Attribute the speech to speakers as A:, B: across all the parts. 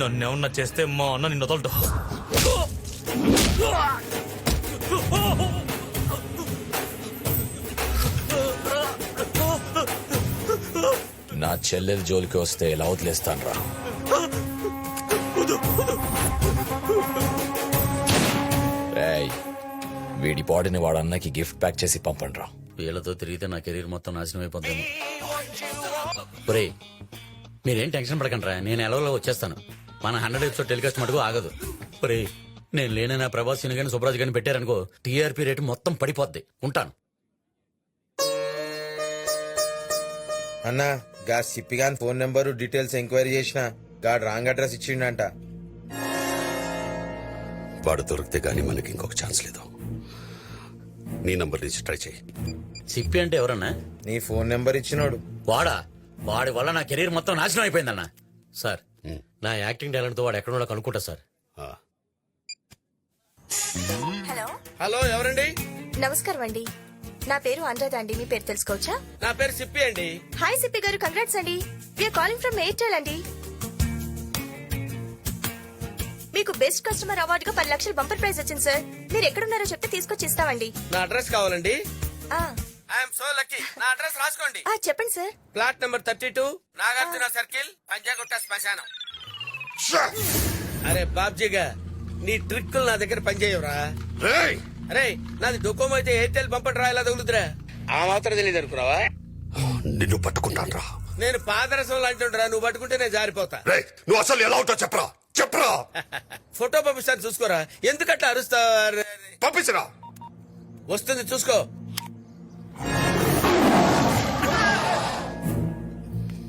A: నన్నేమన్నా చేస్తే మా అన్న నిన్ను వదలడు.
B: నా చెల్లెల జోలికి వస్తే ఎలా వదిలేస్తాను రా. రేయ్, వీడి బాడీని వాడు అన్నకి గిఫ్ట్ ప్యాక్ చేసి పంపండి రా.
C: వీళ్ళతో తిరిగితే నా కెరీర్ మొత్తం నాశనం అయిపోతుంది. ఒరే, మీరేం టెన్షన్ పడకండి రా, నేను ఎలవలో వచ్చేస్తాను. మన 100 ఎపిసోడ్ టెలికాస్ట్ మటుకు ఆగదు. ఒరే, నేను లేని నా ప్రభాస్ సిని కానీ సుబ్రాజ్ కానీ పెట్టారనుకో, టీఆర్పీ రేటు మొత్తం పడిపోద్ది. ఉంటాను.
D: అన్నా గా సిప్పిగాన్ ఫోన్ నెంబరు డీటెయిల్స్ ఎంక్వైరీ చేసిన గాడు రాంగ్ అడ్రస్ ఇచ్చిండంట.
E: వాడు దొరికితే గానీ మనకి ఇంకొక ఛాన్స్ లేదు. నీ నంబర్ నుంచి ట్రై చేయి.
C: సిప్పి అంటే ఎవరన్నా?
D: నీ ఫోన్ నెంబర్ ఇచ్చినోడు.
C: వాడా? వాడి వల్ల నా కెరీర్ మొత్తం నాశనం అయిపోయిందన్న. సార్, నా యాక్టింగ్ టాలెంట్ తో వాడు ఎక్కడో కనుక్కుంటా సార్.
F: హలో
D: హలో, ఎవరండి?
F: నమస్కారం అండి, నా పేరు అనురాధ అండి. మీ పేరు తెలుసుకోవచ్చా?
D: నా పేరు సిప్పి అండి.
F: హాయ్ సిప్పి గారు, కంగ్రాట్స్ అండి. వీఆర్ కాలింగ్ ఫ్రమ్ ఎయిర్టెల్ అండి. మీకు బెస్ట్ కస్టమర్ అవార్డుగా 10 లక్షల బంపర్ ప్రైజ్ వచ్చింది సార్. మీరు ఎక్కడున్నారో చెప్తే తీసుకొచ్చి ఇస్తామండి.
D: నా అడ్రస్ కావాలండి.
F: ఆ,
D: ఐఎమ్ సో లక్కీ. నా అడ్రస్ రాసుకోండి.
F: చెప్పండి sir.
D: Plot number 32, Nagarjuna circle, Panjagutta శ్మశానం. అరే బాబ్జీగా, నీ ట్రిక్కులు నా దగ్గర పనిచేయవురా. అరే, నాది డొకోమో అయితే ఎయిర్టెల్ పంపండి రా, ఇలా తగులుతురా. ఆ మాత్రం తెలియదు అనుకున్నావా?
E: నిన్ను పట్టుకుంటాను రా.
D: నేను పాదరసం లాంటి నువ్వు పట్టుకుంటే నేను జారిపోతా.
E: నువ్వు అసలు ఎలా ఉంటావు చెప్పరా, చెప్పరా.
D: ఫోటో పంపిస్తాను చూసుకోరా. ఎందుకట్లా అరుస్తావు?
E: పంపించరా.
D: వస్తుంది చూసుకో.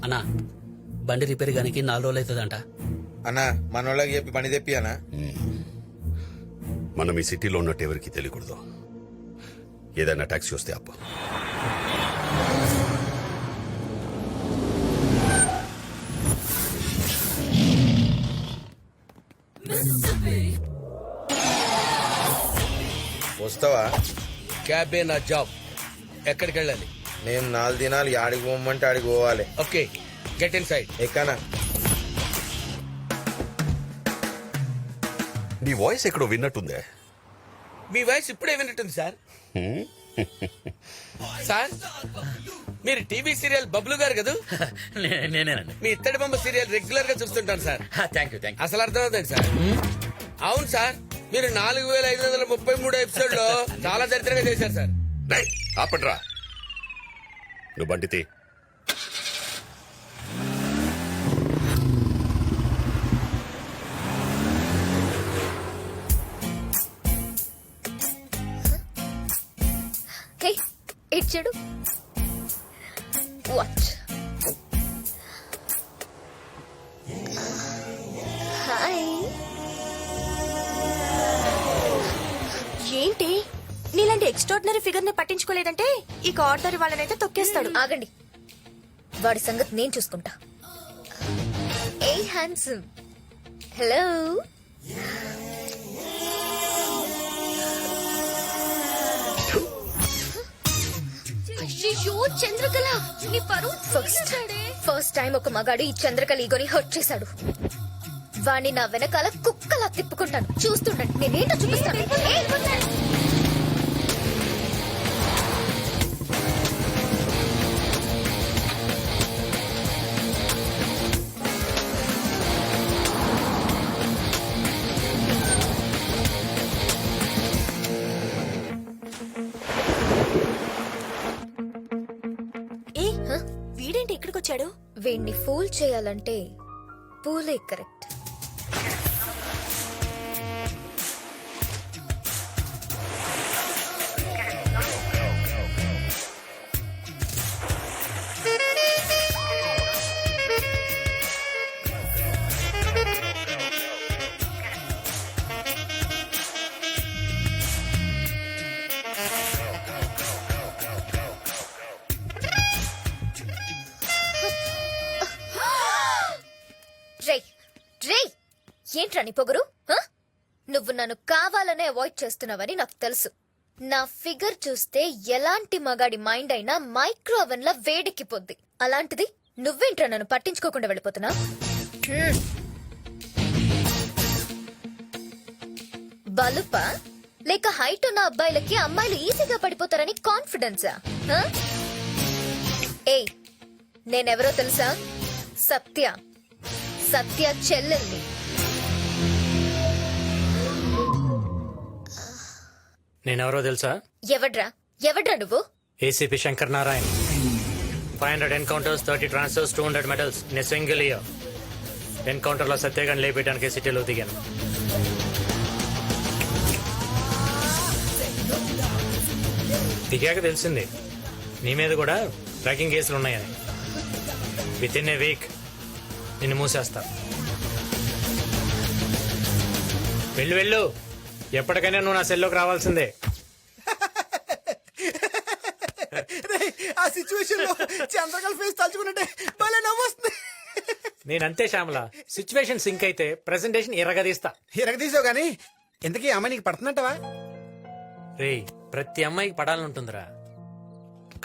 C: అన్నా, బండి రిపేర్ గానికి 4 రోజులు అవుతుందంట.
D: అన్నా, మనోళ్ళకి చెప్పి పని తెప్పి అన్నా.
E: మనం ఈ సిటీలో ఉన్నట్టు ఎవరికి తెలియకూడదు. ఏదైనా టాక్సీ వస్తే అప్ప.
D: వస్తావా?
G: క్యాబే నా జాబ్. ఎక్కడికి వెళ్ళాలి?
D: మేము 4 దినాలు ఆడికి పోమంటే ఆడికి పోవాలి.
G: Okay, get inside.
D: ఎక్కనా?
E: నీ వాయిస్ ఎక్కడో విన్నట్టుందే.
G: మీ వాయిస్ ఇప్పుడే విన్నట్టుంది సార్. సార్, మీరు టీవీ సీరియల్ బబ్లు గారు కదా?
C: నేనేనండి.
G: మీ ఇత్తడి బొమ్మ సీరియల్ రెగ్యులర్ గా చూస్తుంటాను సార్.
C: Thank you.
G: అసలు అర్థమవుతుంది సార్. అవును సార్, మీరు 4533 ఎపిసోడ్ లో చాలా దరిద్రంగా చేశారు సార్.
E: ఆపండ్రా. నువ్వు బండితే
F: ఇటు చూడు. వాచ్. హాయ్. ఏంటి నీలాంటి ఎక్స్ట్రాడినరీ ఫిగర్ ని పట్టించుకోలేదంటే ఈ ఆర్డనరీ వాళ్ళనైతే తొక్కేస్తాడు.
H: ఆగండి, వాడి సంగతి నేను చూసుకుంటా. ఏ హ్యాండ్సమ్. హలో. అయ్యో చంద్రకళ, నీ పరువు. ఫస్ట్ టైం ఒక మగాడు ఈ చంద్రకళ ఈగోని హర్ట్ చేశాడు. వాణ్ణి నా వెనకాల కుక్కలా తిప్పుకుంటాను, చూస్తుండండి. నేనేంటో చూపిస్తాను.
F: వీడేంటి ఇక్కడికి వచ్చాడు?
H: వీణ్ణి ఫూల్ చేయాలంటే పూలే కరెక్ట్. ఏంట్రా నీ పొగరు? నువ్వు నన్ను కావాలనే అవాయిడ్ చేస్తున్నావని నాకు తెలుసు. నా ఫిగర్ చూస్తే ఎలాంటి మగాడి మైండ్ అయినా మైక్రో ఓవెన్ లా వేడెక్కిపోద్ది. అలాంటిది నువ్వేంట్రా నన్ను పట్టించుకోకుండా వెళ్ళిపోతున్నా? బలుపా లేక హైట్ ఉన్న అబ్బాయిలకి అమ్మాయిలు ఈజీగా పడిపోతారని కాన్ఫిడెన్సా? ఏయ్, నేనెవరో తెలుసా? సత్య చెల్లెల్ని.
I: నేనెవరో తెలుసా?
H: ఎవడ్రా నువ్వు?
I: ACP Shankar Narayan. 500 encounters, 30 transfers, 200 medals in single year. Encounter లో సత్యాగ్రహం లేపేయడానికి సిటీలో దిగాను. దిగాక తెలిసింది నీ మీద కూడా ట్రాకింగ్ కేసులు ఉన్నాయని. విత్ ఇన్ ఏ వీక్ నిన్ను మూసేస్తా. వెళ్ళు, ఎప్పటికైనా నువ్వు నా సెల్లోకి రావాల్సిందే.
J: ఆ సిచ్యువేషన్ లో చంద్రకళ ఫేస్ తలుచుకుంటే భలే నవ్వొస్తుంది.
I: నేనంతే శ్యామల, సిచ్యువేషన్ సింక్ అయితే ప్రెసెంటేషన్ ఎరగదీస్తా.
J: ఎరగదీసావు గానీ ఇంతకీ అమ్మాయి నీకు పడుతున్నట్టవా?
I: రేయ్, ప్రతి అమ్మాయికి పడాలంటుందిరా.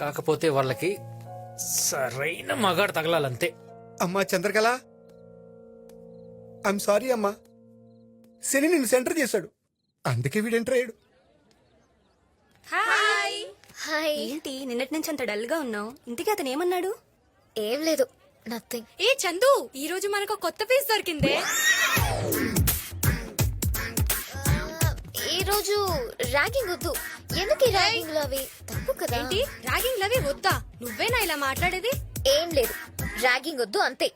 I: కాకపోతే వాళ్ళకి సరైన మగాడు తగలాలంతే.
J: అమ్మా చంద్రకళ, ఐఎమ్ సారీ అమ్మా. శని నిన్ను సెంటర్ చేశాడు, అందుకే వీడు ఎంటర్ అయ్యాడు.
H: హాయ్.
F: ఏంటి నిన్నటి నుంచి అంత డల్ గా ఉన్నావు? ఇంతకీ అతను ఏమన్నాడు?
H: ఏం లేదు, నథింగ్.
F: ఏ చందు, ఈ రోజు మనకు కొత్త పీస్ దొరికిందే.
H: ఈ రోజు ర్యాగింగ్ వద్దు. ఎందుకు ర్యాగింగ్ అవి తప్పు కదా?
F: ఏంటి ర్యాగింగ్ లవి వద్దా? నువ్వేనా ఇలా మాట్లాడేది?
H: ఏం లేదు, ర్యాగింగ్ వద్దు అంతే.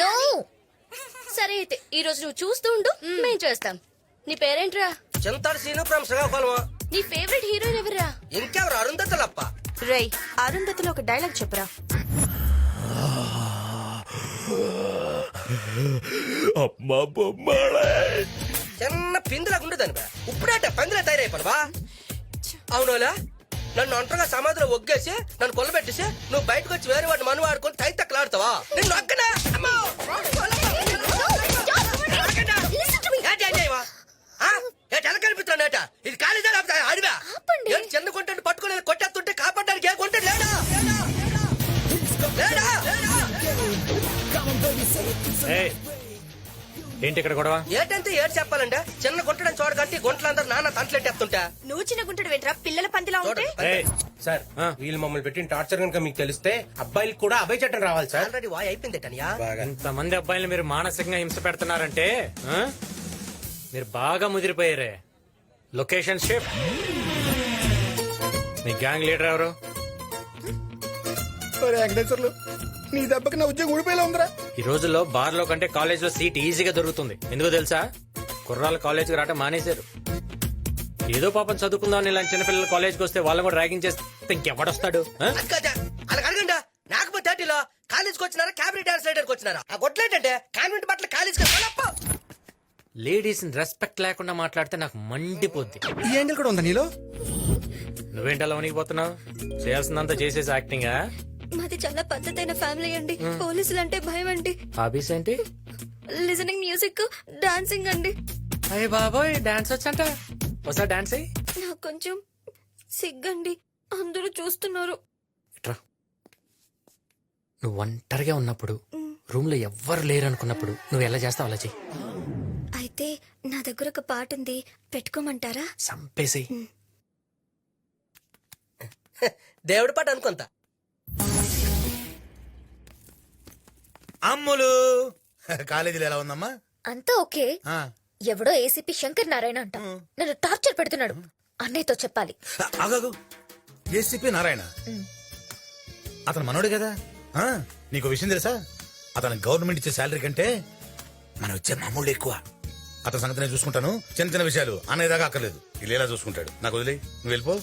H: No.
F: సరే అయితే ఈ రోజు నువ్వు చూస్తూ ఉండు, మేం చేస్తాం. నీ పేరేంట్రా?
D: చింతాడు సీను ఫ్రమ్ శ్రీకాకుళం.
F: నీ ఫేవరెట్ హీరోయిన్ ఎవరా?
D: ఇంకెవరు? అరుంధతులప్ప.
F: రై, అరుంధతిలో ఒక డైలాగ్ చెప్పురా.
B: అమ్మా బొమ్మలే.
D: చిన్న పిందులాగా ఉండదని బా. ఇప్పుడేట పందిలా తయారైపోవా? అవునోలా, నన్ను ఒంటరిగా సమాధిలో ఒగ్గేసి నన్ను కొల్లబెట్టేసి నువ్వు బయటకు వచ్చి వేరే వాడిని మను ఆడుకొని తై తక్కలాడతావా? నిన్ను ఒక్కనా? అమ్మో! కనిపిస్తున్నాట ఇది కాలేజా అడివా? చిన్న కొంటాడు పట్టుకుని కొట్టేస్తుంటే కాపాడడానికి ఏ కొంటాడు లేడా?
I: ఏయ్, ఏంటి ఇక్కడ గొడవ?
D: ఏటంటే ఏడు చెప్పాలంటే చిన్న గుంటడని చూడగట్టి గుంటలందరూ నాన్న తంటలెట్టేస్తుంటా.
F: నువ్వు చిన్న గుంటడు వెంట్రా, పిల్లల పందిలా ఉంటే.
I: ఏయ్,
G: సార్ వీళ్ళు మమ్మల్ని పెట్టిన టార్చర్ కనుక మీకు తెలిస్తే అబ్బాయిలకు కూడా అభయ చట్టం రావాలి సార్.
D: ఆల్రెడీ వాయ్ అయిపోయింది టనియా.
I: ఇంతమంది అబ్బాయిలు మీరు మానసికంగా హింస పెడుతున్నారంటే మీరు బాగా ముదిరిపోయారే. Location shift. మీ గ్యాంగ్ లీడర్ ఎవరు?
J: వెంకటేశ్వర్లు, నీ దెబ్బకి నా ఉద్యోగం ఊడిపోయేలా ఉందిరా.
I: ఈ రోజుల్లో బార్ లో కంటే కాలేజ్ లో సీట్ ఈజీగా దొరుకుతుంది. ఎందుకో తెలుసా? కుర్రాళ్ళు కాలేజ్ కి రావటం మానేశారు. ఏదో పాపం చదువుకుందాం ఇలాంటి చిన్నపిల్లలు కాలేజ్కి వస్తే వాళ్ళని కూడా ర్యాగింగ్ చేస్తే ఇంకెవడొస్తాడు?
D: అలా అడగండా. నాకు 30లో కాలేజ్కి వచ్చినారా క్యాబినెట్ డాన్స్ లీడర్కి వచ్చినారా? ఆ గొట్లేంటంటే కాన్వెంట్ బట్టలు కాలేజ్కి
I: లేడీస్ రెస్పెక్ట్ లేకుండా మాట్లాడితే నాకు మండిపోద్ది.
J: ఈ యాంగిల్ కూడా ఉందా నీలో?
I: నువ్వేంటి అలా వణికిపోతున్నావు? చేయాల్సిందంతా చేసేసి యాక్టింగా?
F: మాది చాలా పద్ధతైన ఫ్యామిలీ అండి. పోలీసులు అంటే భయం అండి.
I: హాబీస్ ఏంటి?
F: లిజనింగ్ మ్యూజిక్, డాన్సింగ్ అండి.
I: అయ్య బాబోయ్, డాన్స్ వచ్చంట. ఒకసారి డాన్స్ అయ్యి.
F: నాకు కొంచెం సిగ్గండి, అందరూ చూస్తున్నారు.
I: నువ్వు ఒంటరిగా ఉన్నప్పుడు, రూమ్ లో ఎవ్వరు లేరు అనుకున్నప్పుడు నువ్వు ఎలా చేస్తావు అలా చెయ్యి.
F: అయితే నా దగ్గర ఒక పాట ఉంది, పెట్టుకోమంటారా?
I: సంపేసి.
D: దేవుడి పాట అనుకుంటా.
J: అమ్ములు కాలేజీలో ఎలా ఉందమ్మా?
H: అంతా ఓకే. ఎవడో ఏసీపీ శంకర్ నారాయణ అంట నన్ను టార్చర్ పెడుతున్నాడు. అన్నయ్యతో చెప్పాలి.
J: ఆగాగు, ఏసీపీ నారాయణ అతను మనోడే కదా? నీకు విషయం తెలుసా? అతను గవర్నమెంట్ ఇచ్చే శాలరీ కంటే మనం ఇచ్చే మామూలు ఎక్కువ. అతని సంగతి నేను చూసుకుంటాను. చిన్న చిన్న విషయాలు అన్నయ్య దాకా అక్కర్లేదు, ఇలా చూసుకుంటాడు. నాకు వదిలే, నువ్వు వెళ్ళిపో.